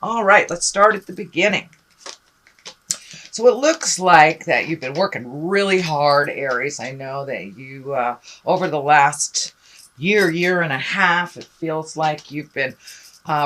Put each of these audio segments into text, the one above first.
All right, let's start at the beginning. So it looks like that you've been working really hard, Aries. I know that you, over the last year and a half, it feels like you've been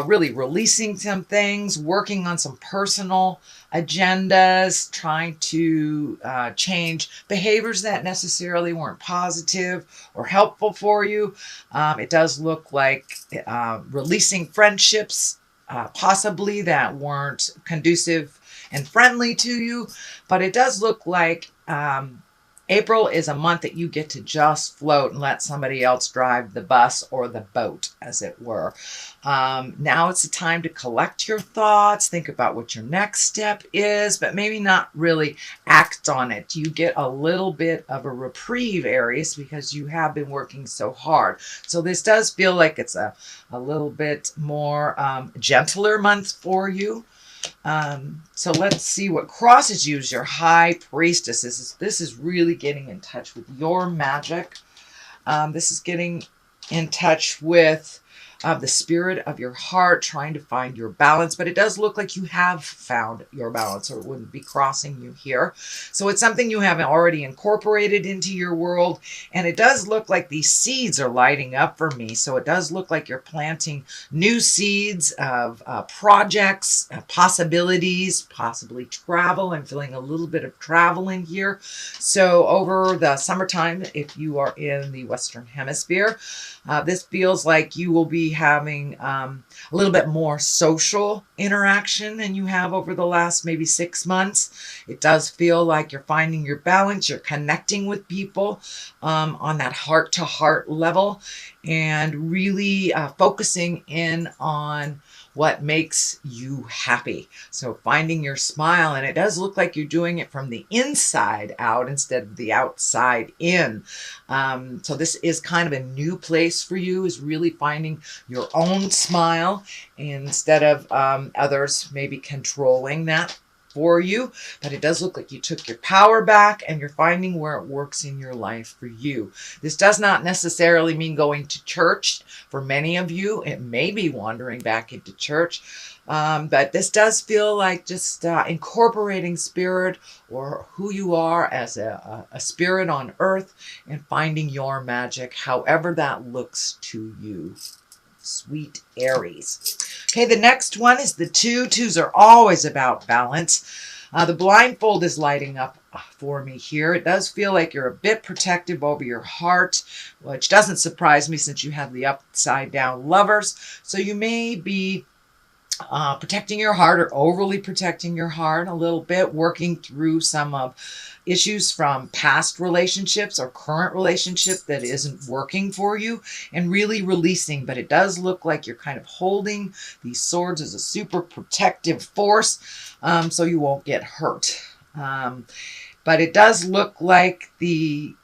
really releasing some things, working on some personal agendas, trying to change behaviors that necessarily weren't positive or helpful for you. It does look like releasing friendships, possibly that weren't conducive and friendly to you, but it does look like April is a month that you get to just float and let somebody else drive the bus or the boat, as it were. Now it's the time to collect your thoughts, think about what your next step is, but maybe not really act on it. You get a little bit of a reprieve, Aries, because you have been working so hard. So this does feel like it's a little bit more gentler month for you. So let's see what crosses you as your high priestess. This is really getting in touch with your magic. This is getting in touch with the spirit of your heart, trying to find your balance. But it does look like you have found your balance, or it wouldn't be crossing you here. So it's something you haven't already incorporated into your world. And it does look like these seeds are lighting up for me. So it does look like you're planting new seeds of projects, possibilities, possibly travel. I'm feeling a little bit of travel in here. So over the summertime, if you are in the Western Hemisphere, this feels like you will be having a little bit more social interaction than you have over the last maybe 6 months. It does feel like you're finding your balance, you're connecting with people on that heart-to-heart level, and really focusing in on what makes you happy. So finding your smile, and it does look like you're doing it from the inside out instead of the outside in. So this is kind of a new place for you, is really finding your own smile instead of others maybe controlling that for you. But it does look like you took your power back and you're finding where it works in your life for you. This does not necessarily mean going to church. For many of you, it may be wandering back into church. But this does feel like just incorporating spirit or who you are as a spirit on earth and finding your magic, however that looks to you. Sweet Aries. Okay, the next one is the 2. 2s are always about balance. The blindfold is lighting up for me here. It does feel like you're a bit protective over your heart, which doesn't surprise me since you have the upside down lovers. So you may be protecting your heart, or overly protecting your heart a little bit, working through some of issues from past relationships or current relationship that isn't working for you, and really releasing. But it does look like you're kind of holding these swords as a super protective force, so you won't get hurt. But it does look like the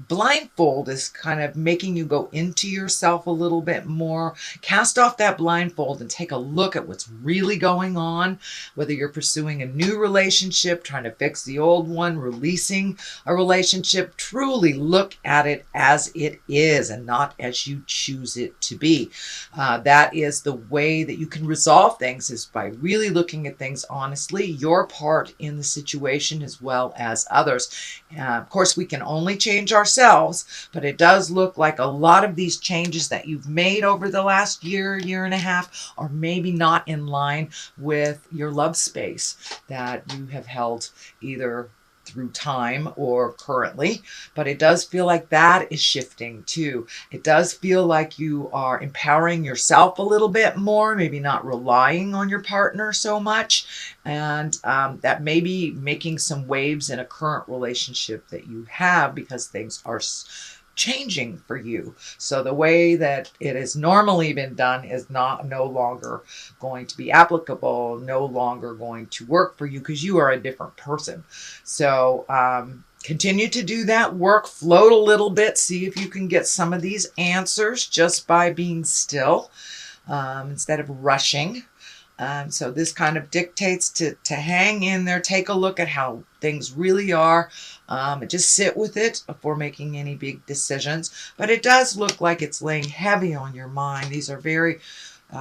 blindfold is kind of making you go into yourself a little bit more. Cast off that blindfold and take a look at what's really going on, whether you're pursuing a new relationship, trying to fix the old one, releasing a relationship. Truly look at it as it is and not as you choose it to be. That is the way that you can resolve things, is by really looking at things honestly, your part in the situation as well as others. Of course, we can only change ourselves, but it does look like a lot of these changes that you've made over the last year and a half are maybe not in line with your love space that you have held either through time or currently. But it does feel like that is shifting too. It does feel like you are empowering yourself a little bit more, maybe not relying on your partner so much, and that may be making some waves in a current relationship that you have, because things are changing for you. So the way that it has normally been done is no longer going to be applicable, no longer going to work for you, because you are a different person. So continue to do that work, float a little bit, see if you can get some of these answers just by being still instead of rushing. So this kind of dictates to hang in there, take a look at how things really are, and just sit with it before making any big decisions. But it does look like it's laying heavy on your mind. These are very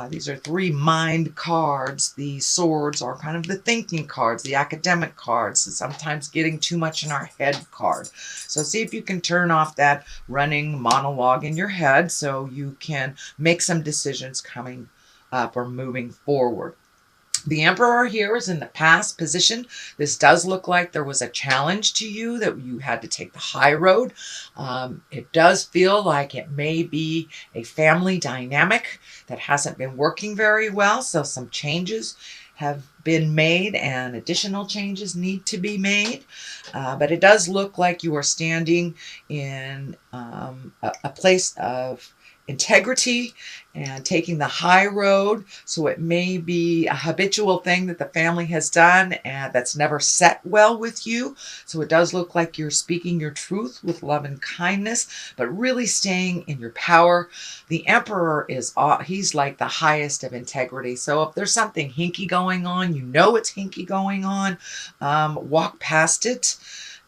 These are 3 mind cards. The swords are kind of the thinking cards, the academic cards, sometimes getting too much in our head card. So see if you can turn off that running monologue in your head so you can make some decisions coming up or moving forward. The Emperor here is in the past position. This does look like there was a challenge to you, that you had to take the high road. It does feel like it may be a family dynamic that hasn't been working very well. So some changes have been made and additional changes need to be made. But it does look like you are standing in a place of integrity and taking the high road. So it may be a habitual thing that the family has done and that's never set well with you. So it does look like you're speaking your truth with love and kindness, but really staying in your power. The Emperor he's like the highest of integrity. So if there's something hinky going on, you know it's hinky going on, walk past it.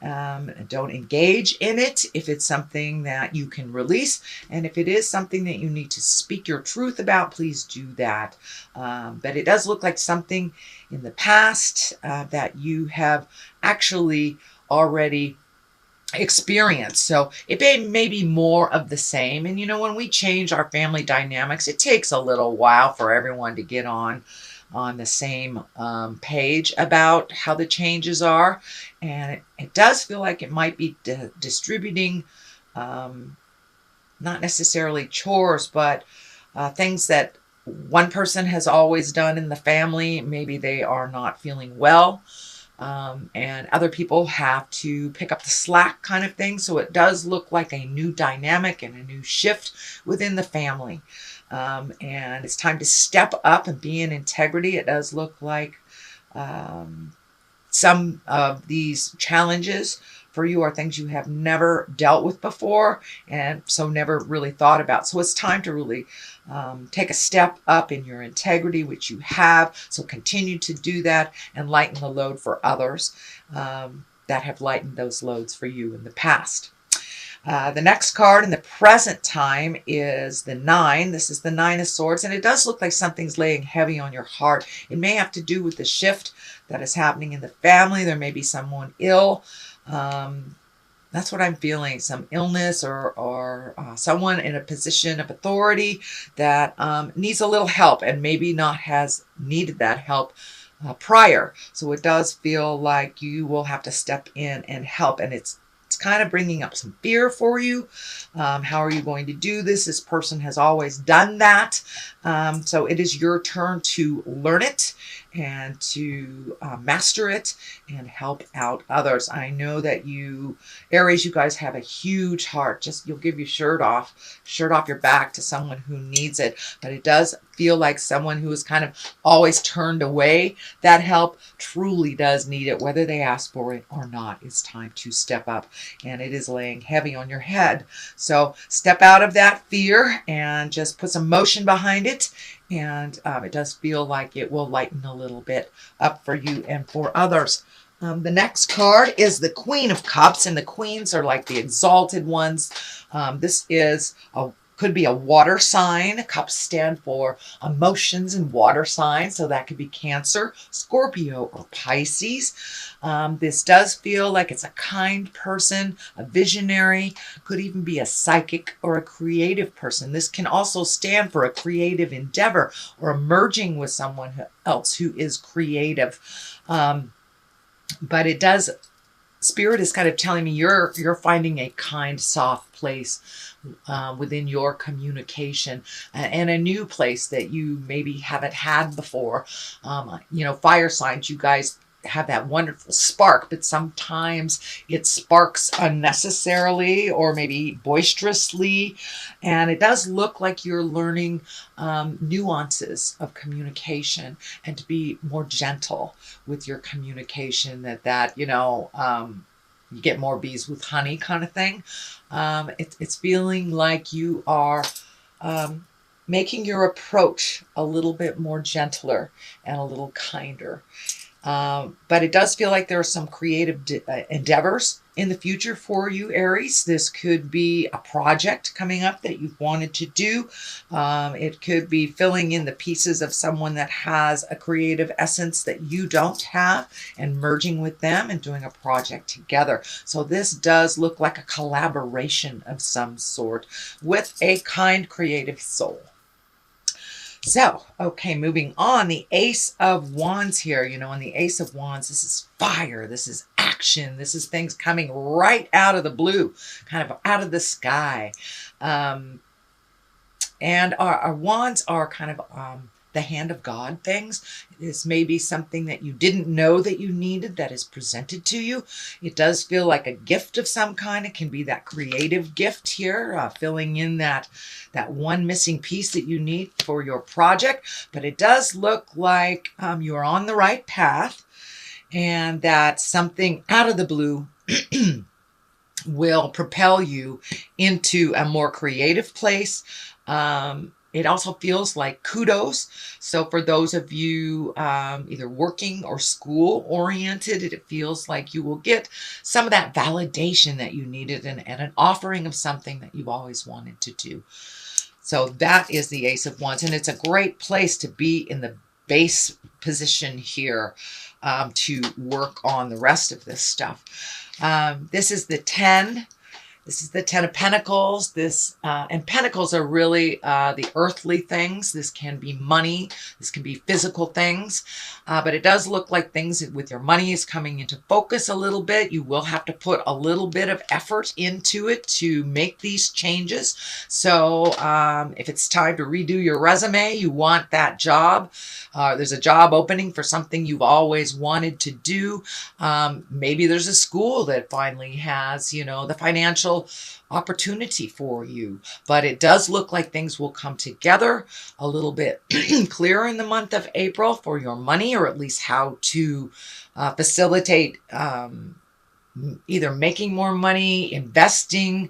Don't engage in it if it's something that you can release. And if it is something that you need to speak your truth about, please do that. But it does look like something in the past that you have actually already experience. So it may be more of the same. And when we change our family dynamics, it takes a little while for everyone to get on the same page about how the changes are. And it does feel like it might be distributing not necessarily chores, but things that one person has always done in the family. Maybe they are not feeling well. And other people have to pick up the slack kind of thing. So it does look like a new dynamic and a new shift within the family. And it's time to step up and be in integrity. It does look like some of these challenges for you are things you have never dealt with before and so never really thought about. So it's time to really take a step up in your integrity, which you have. So continue to do that and lighten the load for others that have lightened those loads for you in the past. The next card in the present time is the 9. This is the 9 of Swords, and it does look like something's laying heavy on your heart. It may have to do with the shift that is happening in the family. There may be someone ill. That's what I'm feeling, some illness or someone in a position of authority that needs a little help and maybe not has needed that help prior. So it does feel like you will have to step in and help, and it's kind of bringing up some fear for you. How are you going to do this? This person has always done that. So it is your turn to learn it and to master it and help out others. I know that you, Aries, you guys have a huge heart. Just you'll give your shirt off your back to someone who needs it. But it does feel like someone who is kind of always turned away that help truly does need it, whether they ask for it or not. It's time to step up, and it is laying heavy on your head. So step out of that fear and just put some motion behind it. And it does feel like it will lighten a little bit up for you and for others. The next card is the Queen of Cups, and the queens are like the exalted ones. This is could be a water sign. Cups stand for emotions and water signs, so that could be Cancer, Scorpio, or Pisces. This does feel like it's a kind person, a visionary, could even be a psychic or a creative person. This can also stand for a creative endeavor or merging with someone else who is creative. But it does, Spirit is kind of telling me you're finding a kind, soft place within your communication, and a new place that you maybe haven't had before. Fire signs, you guys have that wonderful spark, but sometimes it sparks unnecessarily or maybe boisterously. And it does look like you're learning nuances of communication and to be more gentle with your communication, you get more bees with honey kind of thing. It's feeling like you are making your approach a little bit more gentler and a little kinder. But it does feel like there are some creative endeavors in the future for you, Aries. This could be a project coming up that you've wanted to do. It could be filling in the pieces of someone that has a creative essence that you don't have and merging with them and doing a project together. So this does look like a collaboration of some sort with a kind, creative soul. So, okay, moving on, the Ace of Wands here, you know, and the Ace of Wands, this is fire, this is action, this is things coming right out of the blue, kind of out of the sky. And our wands are kind of the hand of God things. This may be something that you didn't know that you needed that is presented to you. It does feel like a gift of some kind. It can be that creative gift here, filling in that one missing piece that you need for your project. But it does look like you're on the right path and that something out of the blue will propel you into a more creative place. It also feels like kudos. So for those of you either working or school oriented, it feels like you will get some of that validation that you needed and an offering of something that you've always wanted to do. So that is the Ace of Wands. And it's a great place to be in the base position here to work on the rest of this stuff. This is the 10. This is the 10 of Pentacles. And Pentacles are really the earthly things. This can be money. This can be physical things. But it does look like things with your money is coming into focus a little bit. You will have to put a little bit of effort into it to make these changes. So if it's time to redo your resume, you want that job. There's a job opening for something you've always wanted to do. Maybe there's a school that finally has, you know, the financial opportunity for you, but it does look like things will come together a little bit clearer in the month of April for your money, or at least how to facilitate either making more money, investing,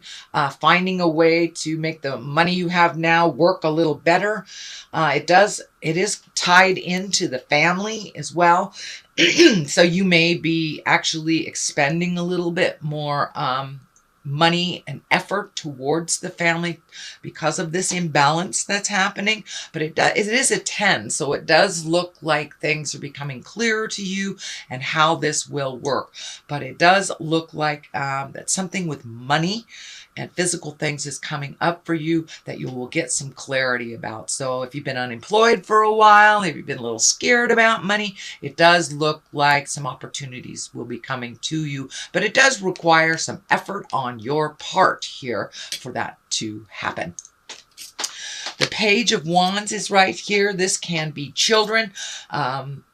finding a way to make the money you have now work a little better. It is tied into the family as well. So you may be actually expending a little bit more money and effort towards the family because of this imbalance that's happening. But it is a 10, so it does look like things are becoming clearer to you and how this will work. But it does look like that something with money and physical things is coming up for you that you will get some clarity about. So if you've been unemployed for a while, if you've been a little scared about money, it does look like some opportunities will be coming to you. But it does require some effort on your part here for that to happen. The Page of Wands is right here. This can be children.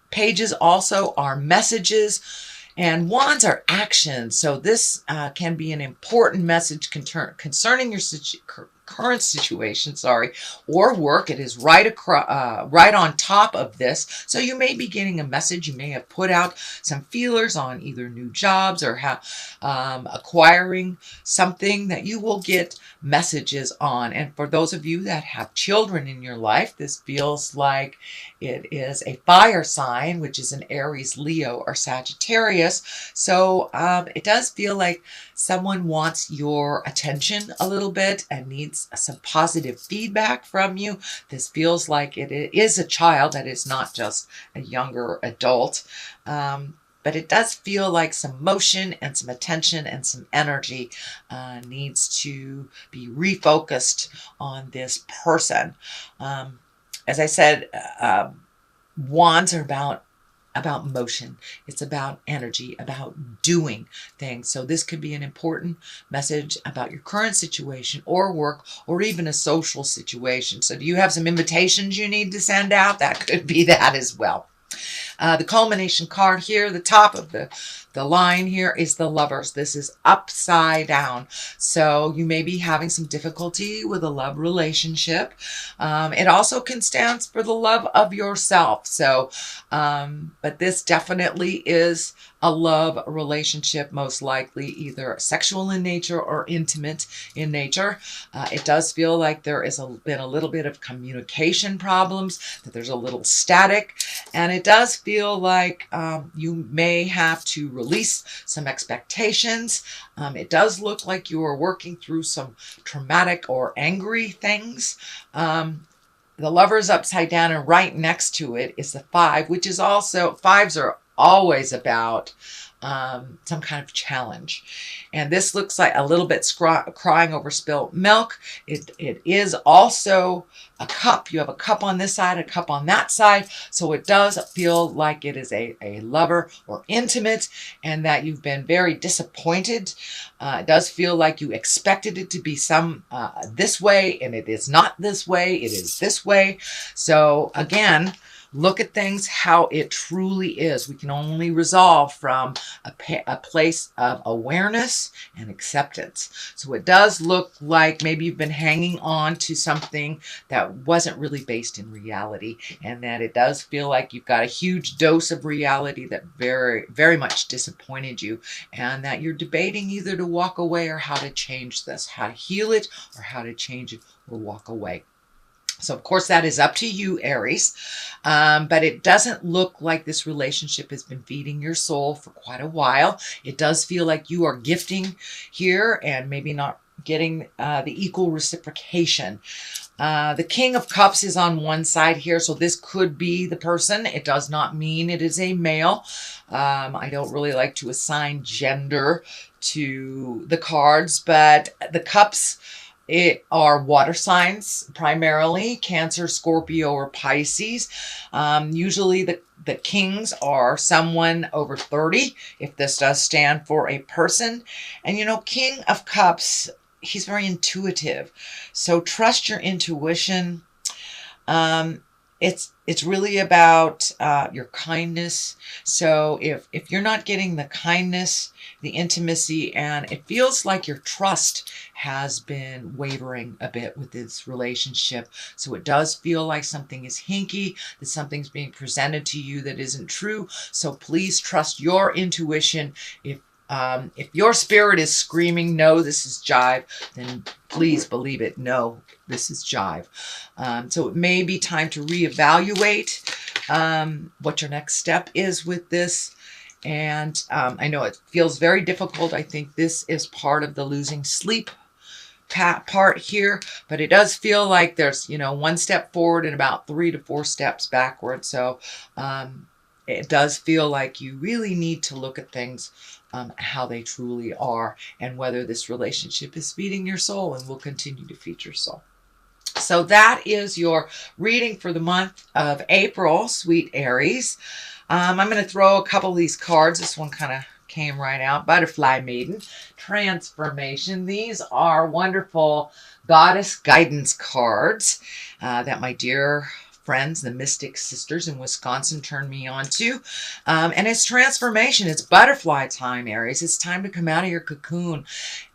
Pages also are messages. And wands are action. So this can be an important message concerning your current situation, or work. It is right on top of this. So you may be getting a message. You may have put out some feelers on either new jobs or acquiring something that you will get messages on. And for those of you that have children in your life, this feels like it is a fire sign, which is an Aries, Leo, or Sagittarius. So it does feel like someone wants your attention a little bit and needs some positive feedback from you. This feels like it is a child that is not just a younger adult. But it does feel like some motion and some attention and some energy needs to be refocused on this person. As I said, wands are about motion. It's about energy, about doing things. So this could be an important message about your current situation or work or even a social situation. So do you have some invitations you need to send out? That could be that as well. The culmination card here, the top of the line here is the Lovers. This is upside down. So you may be having some difficulty with a love relationship. It also can stand for the love of yourself. So, but this definitely is a love relationship, most likely either sexual in nature or intimate in nature. It does feel like there is been a little bit of communication problems, that there's a little static, and it does feel feel like you may have to release some expectations. It does look like you are working through some traumatic or angry things. The Lover's upside down, and right next to it is the 5, which is also, 5s are always about some kind of challenge. And this looks like a little bit crying over spilt milk. It is also a cup. You have a cup on this side, a cup on that side. So it does feel like it is a lover or intimate, and that you've been very disappointed. It does feel like you expected it to be some this way, and it is not this way. It is this way. So again, look at things how it truly is. We can only resolve from a place of awareness and acceptance. So it does look like maybe you've been hanging on to something that wasn't really based in reality, and that it does feel like you've got a huge dose of reality that very, very much disappointed you, and that you're debating either to walk away or how to change this, how to heal it or how to change it or walk away. So, of course, that is up to you, Aries. But it doesn't look like this relationship has been feeding your soul for quite a while. It does feel like you are gifting here and maybe not getting the equal reciprocation. The King of Cups is on one side here, so this could be the person. It does not mean it is a male. I don't really like to assign gender to the cards, but the cups are water signs, primarily Cancer, Scorpio, or Pisces. Usually the kings are someone over 30, if this does stand for a person. And you know, King of Cups, he's very intuitive. So trust your intuition. It's really about your kindness. So if you're not getting the kindness, the intimacy, and it feels like your trust has been wavering a bit with this relationship. So it does feel like something is hinky, that something's being presented to you that isn't true. So please trust your intuition. If your spirit is screaming, no, this is jive, then please believe it. No, this is jive. So it may be time to reevaluate what your next step is with this. And I know it feels very difficult. I think this is part of the losing sleep part here, but it does feel like there's, you know, one step forward and about 3 to 4 steps backward. So it does feel like you really need to look at things how they truly are, and whether this relationship is feeding your soul and will continue to feed your soul. So that is your reading for the month of April, sweet Aries. I'm going to throw a couple of these cards. This one kind of came right out. Butterfly Maiden, Transformation. These are wonderful goddess guidance cards that my dear friends, the Mystic Sisters in Wisconsin, turned me on to. And it's transformation. It's butterfly time, Aries. It's time to come out of your cocoon.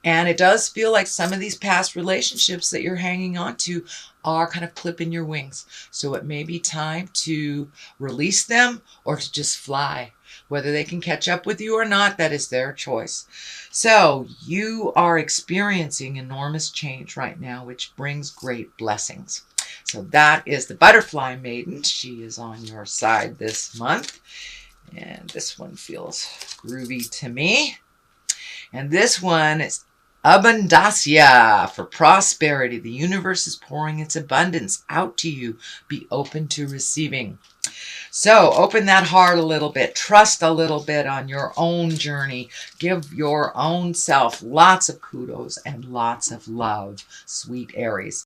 And it does feel like some of these past relationships that you're hanging on to are kind of clipping your wings. So it may be time to release them or to just fly. Whether they can catch up with you or not, that is their choice. So you are experiencing enormous change right now, which brings great blessings. So that is the Butterfly Maiden. She is on your side this month. And this one feels groovy to me. And this one is Abundancia, for prosperity. The universe is pouring its abundance out to you. Be open to receiving. So open that heart a little bit. Trust a little bit on your own journey. Give your own self lots of kudos and lots of love, sweet Aries.